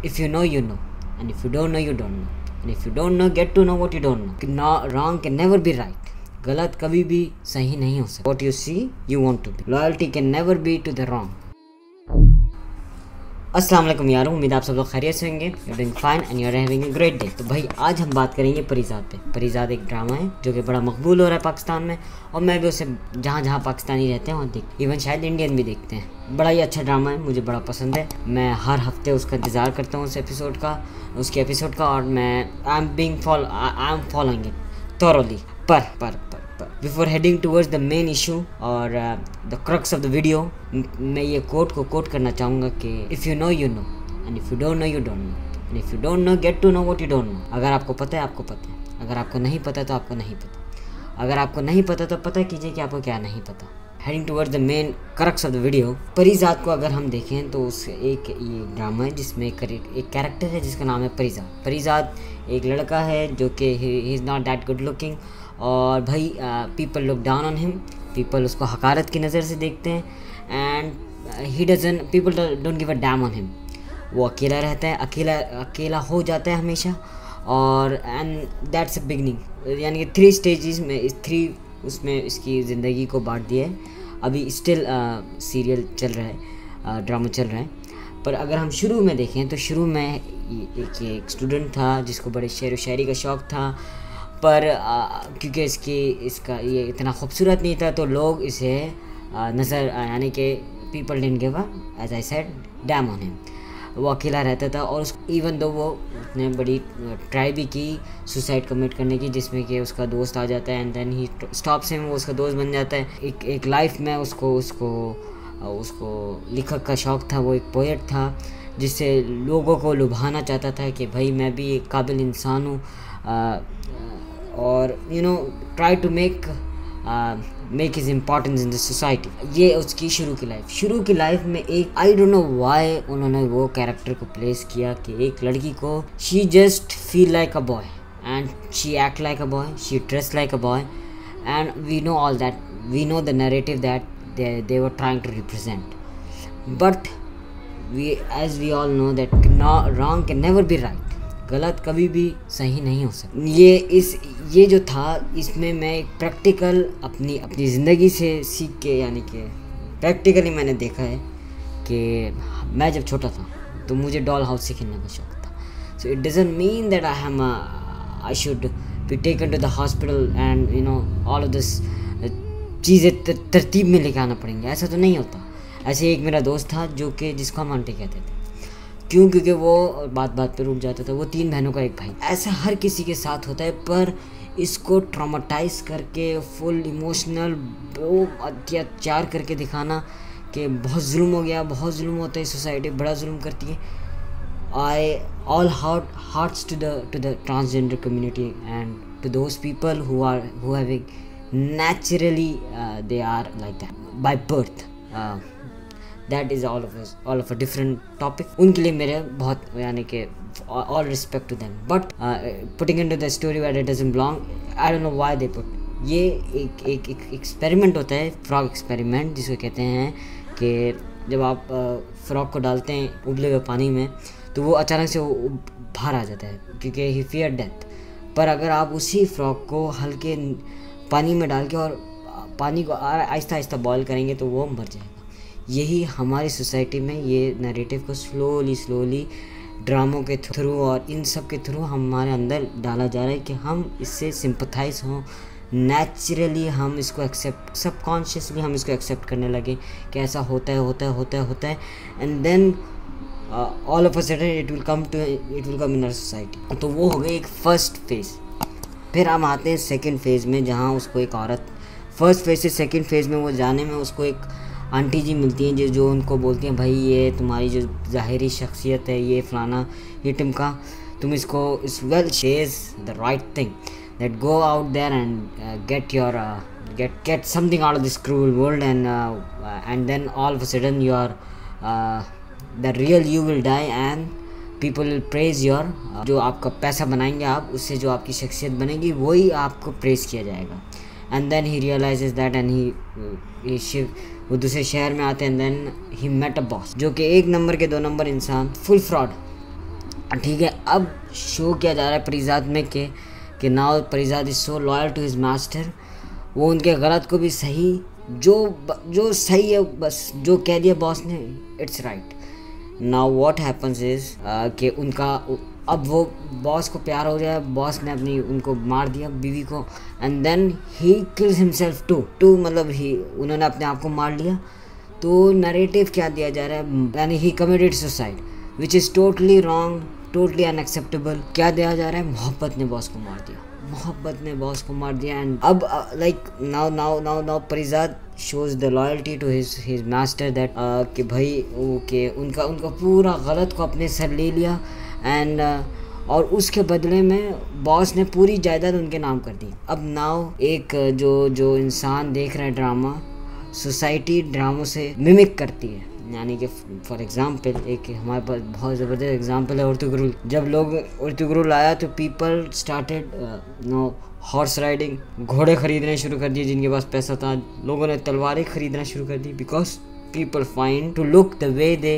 If you know, you know. And if you don't know, you don't know. And if you don't know, get to know what you don't know. Wrong can never be right. गलत कभी भी सही नहीं हो सकता. What you see, you want to be. Loyalty can never be to the wrong. अस्सलाम वालेकुम यारों, उम्मीद आप सब लोग खैरियत से होंगे. You doing fine and you are having a great day. तो भाई आज हम बात करेंगे परिजात पे. परिजात एक ड्रामा है जो कि बड़ा मकबूल हो रहा है पाकिस्तान में, और मैं भी उसे जहाँ जहाँ पाकिस्तानी रहते हैं वहाँ देख, इवन शायद इंडियन भी देखते हैं. बड़ा ही अच्छा ड्रामा है, मुझे बड़ा पसंद है. मैं हर हफ्ते उसका इंतज़ार करता हूँ उसके एपिसोड का, और मैं I am following it thoroughly. पर before heading towards the main issue और the crux of the video, मैं ये कोट को कोट करना चाहूँगा कि if you know, you know. And if you don't know, you don't know. And if you don't know, gate to know what you don't know. अगर आपको पता है, आपको पता है. अगर आपको नहीं पता तो आपको नहीं पता. अगर आपको नहीं पता तो पता कीजिए कि आपको क्या नहीं पता. Heading towards the main crux of the video, परिजात को अगर हम देखें तो उस एक ये ड्रामा है जिसमें एक कैरेक्टर है जिसका नाम है परिजात. परिजात एक लड़का है जो कि he is not that good looking, और भाई people look down on him. People उसको हकारत की नज़र से देखते हैं, and he doesn't, people don't give a dam on him. वो अकेला रहता है, अकेला हो जाता है हमेशा. और एंड दैट्स अ बिगनिंग, यानी कि 3 स्टेजेस में उसमें इसकी ज़िंदगी को बांट दिया है. अभी स्टिल सीरियल चल रहा है, ड्रामा चल रहा है. पर अगर हम शुरू में देखें तो शुरू में एक स्टूडेंट था जिसको बड़े शेर व शायरी का शौक़ था, पर क्योंकि इसका ये इतना खूबसूरत नहीं था तो लोग इसे नज़र, यानी कि people didn't give a, as I said, damn on him. वो अकेला रहता था, और इवन दो वो उसने बड़ी ट्राई भी की सुसाइड कमिट करने की, जिसमें कि उसका दोस्त आ जाता है and then he stops him. वो उसका दोस्त बन जाता है. एक लाइफ में उसको लिखक का शौक़ था. वो एक पोएट था जिससे लोगों को लुभाना चाहता था कि भाई मैं भी एक काबिल इंसान हूँ, और you know try to make his importance in the society. ये उसकी शुरू की लाइफ में एक, आई डोंट नो व्हाई उन्होंने वो कैरेक्टर को प्लेस किया कि एक लड़की को she just feel like a boy and she act like a boy, she dress like a boy, and we know all that, we know the narrative that they were trying to represent. But as we all know that wrong can never be right. गलत कभी भी सही नहीं हो सकता. ये जो था, इसमें मैं एक प्रैक्टिकल अपनी ज़िंदगी से सीख के, यानी कि प्रैक्टिकली मैंने देखा है कि मैं जब छोटा था तो मुझे डॉल हाउस से खेलने का शौक़ था. So it doesn't mean that I should be taken to the hospital and you know all of this चीज़ें तरतीब में लेके आना पड़ेंगे, ऐसा तो नहीं होता. ऐसे एक मेरा दोस्त था जिसको हम आंटी कहते थे. क्योंकि वो बात पे रुक जाता था. वो 3 बहनों का एक भाई. ऐसा हर किसी के साथ होता है, पर इसको ट्रॉमाटाइज करके फुल इमोशनल वो अत्याचार करके दिखाना कि बहुत जुल्म हो गया, बहुत जुल्म होता है, सोसाइटी बड़ा जुल्म करती है. आई all hearts to the transgender community and to those people who having naturally they are like that by birth. That is all of a different topic. उनके लिए मेरे बहुत, यानी कि all respect to them, but putting into the story where it doesn't belong, I don't know why they put. ये एक experiment होता है, फ्रॉग एक्सपेरिमेंट जिसको कहते हैं, कि जब आप फ्रॉग को डालते हैं उबले हुए पानी में तो वो अचानक से वो बाहर आ जाता है क्योंकि ही फियर डेथ. पर अगर आप उसी फ्रॉग को हल्के पानी में डाल के और पानी को आहिस्ता आहिस्ता बॉयल करेंगे तो वो मर जाएगा. यही हमारी सोसाइटी में ये नैरेटिव को स्लोली ड्रामों के थ्रू और इन सब के थ्रू हमारे अंदर डाला जा रहा है कि हम इससे सिंपथाइज हों. नेचुरली हम इसको एक्सेप्ट, सबकॉन्शियसली हम इसको एक्सेप्ट करने लगे कि ऐसा होता है, and then all of a sudden it will come in our society. तो वो हो गई एक फर्स्ट फेज़. फिर हम आते हैं सेकंड फेज़ में, जहाँ उसको एक औरत, फर्स्ट फेज़ से सेकंड फेज़ में वो जाने में उसको एक आंटी जी मिलती हैं जो उनको बोलती हैं, भाई ये तुम्हारी जो ज़ाहिरी शख्सियत है, ये फ़लाना ये टिमका, तुम इसको इस well शेज़ the right thing that go out there and get something out of this cruel world, and then all of a sudden your the real you will die and people will praise your, जो आपका पैसा बनाएंगे आप, उससे जो आपकी शख्सियत बनेगी वही आपको प्रेज किया जाएगा. And then he realises that and वो दूसरे शहर में आते हैं. And then he met a boss जो कि 1 नंबर के 2 नंबर इंसान, फुल फ्रॉड, ठीक है। अब शो किया जा रहा है परिजात में कि now Parijat is so loyal to his master, वो उनके गलत को भी सही, जो सही है बस जो कह दिया बॉस ने it's right. Now what happens is कि उनका अब वो बॉस को प्यार हो गया, बॉस ने अपनी उनको मार दिया बीवी को, and then he kills himself too मतलब ही उन्होंने अपने आप को मार लिया। तो नरेटिव क्या दिया जा रहा है, यानी ही committed suicide which is totally wrong, totally unacceptable. क्या दिया जा रहा है, मोहब्बत ने बॉस को मार दिया, मोहब्बत ने बॉस को मार दिया। एंड अब like now Parijat shows the loyalty to his master that कि भाई ओके उनका पूरा गलत को अपने सर ले लिया, एंड और उसके बदले में बॉस ने पूरी जायदाद उनके नाम कर दी। अब नाउ एक जो इंसान देख रहा है ड्रामा, सोसाइटी ड्रामों से मिमिक करती है, यानी कि फॉर एग्जांपल एक हमारे पास बहुत ज़बरदस्त एग्जांपल है उर्तुगरुल। जब लोग उर्तुगरुल आया तो पीपल स्टार्टेड हॉर्स राइडिंग, घोड़े खरीदने शुरू कर दिए, जिनके पास पैसा था लोगों ने तलवारें खरीदना शुरू कर दी, because people find to look the way they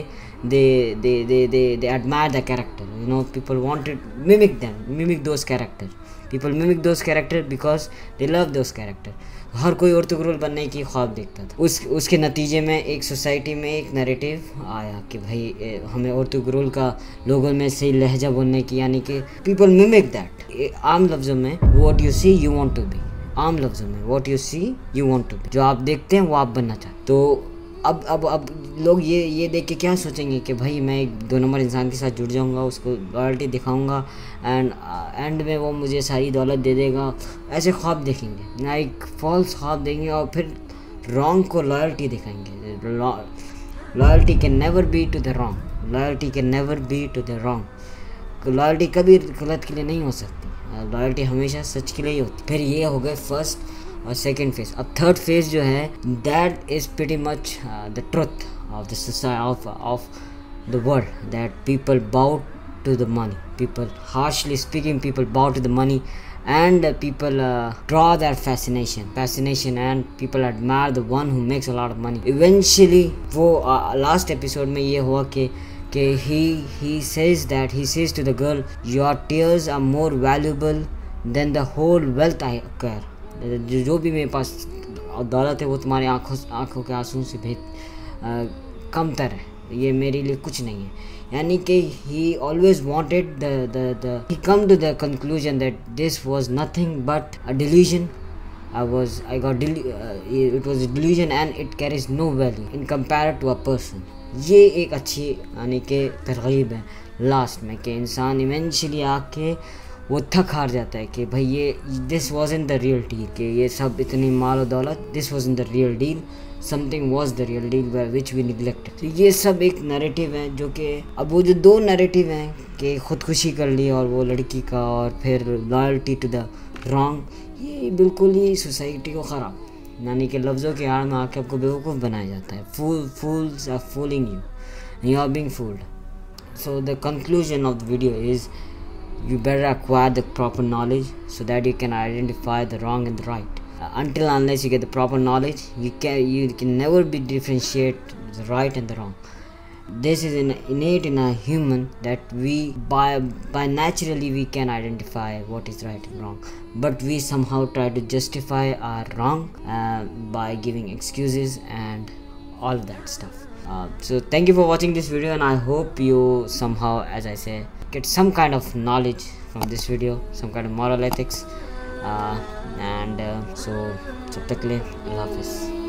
admire the character, you know, people wanted mimic those characters, people mimic those characters because they love those characters। हर कोई उर्तुगरुल बनने की ख्वाब देखता था। उसके नतीजे में एक सोसाइटी में एक नैरेटिव आया कि भाई हमें उर्तुगरुल का लोगों में सही लहजा बोलने की, यानी कि people mimic that। आम लफ्ज़ों में what you see you want to be, आम लफ्ज़ों में what you see you want to be, जो आप देखते हैं वो आप बनना चाहते। तो अब लोग ये देख के क्या सोचेंगे कि भाई मैं एक 2 नंबर इंसान के साथ जुड़ जाऊंगा, उसको लॉयल्टी दिखाऊंगा एंड में वो मुझे सारी दौलत दे देगा, ऐसे ख्वाब देखेंगे ना, एक फॉल्स ख्वाब देंगे और फिर रॉन्ग को लॉयल्टी दिखाएंगे। Loyalty can never be to the wrong, loyalty can never be to the wrong, loyalty कभी गलत के लिए नहीं हो सकती, लॉयल्टी हमेशा सच के लिए ही होती। फिर ये हो गए फर्स्ट और सेकेंड फेज। अब थर्ड फेज जो है that is pretty much the truth of the society of the world, that people बाउ to the money, people harshly speaking people बाउ to the money, and people draw their fascination and people admire the one who makes a lot of money। eventually वो last episode में ये हुआ कि he says to the girl, your tears are more valuable than the whole wealth I acquire, जो भी मेरे पास दौलत है वो तुम्हारी आँखों के आंसू से कमतर है, ये मेरे लिए कुछ नहीं है। यानी कि he always wanted he come to the conclusion that this was nothing but a delusion, it was a delusion and it carries no value in compared to a person। ये एक अच्छी यानी कि तरगीब है लास्ट में कि इंसान इवेंचुअली आके वो थक हार जाता है कि भाई ये this was in the real deal, कि ये सब इतनी माल और दौलत, this was in the real deal, something was the real deal which we neglected. तो ये सब एक नैरेटिव है जो कि अब वो जो 2 नैरेटिव हैं कि ख़ुदकुशी कर ली और वो लड़की का, और फिर लॉयल्टी टू द रॉन्ग, ये बिल्कुल ही सोसाइटी को ख़राब, यानी कि लफ्ज़ों के आड़ में आके आपको बेवकूफ़ बनाया जाता है। fools are fooling you and you are being fooled। So the conclusion of the video is you better acquire the proper knowledge so that you can identify the wrong and the right। Until unless you get the proper knowledge, you can never be differentiate the right and the wrong। This is innate in a human that we by naturally we can identify what is right and wrong, but we somehow try to justify our wrong by giving excuses and all of that stuff। So thank you for watching this video, and I hope you somehow, as I say, get some kind of knowledge from this video, some kind of moral ethics, and so तब तक के लिए अल्लाह हाफ़िज़।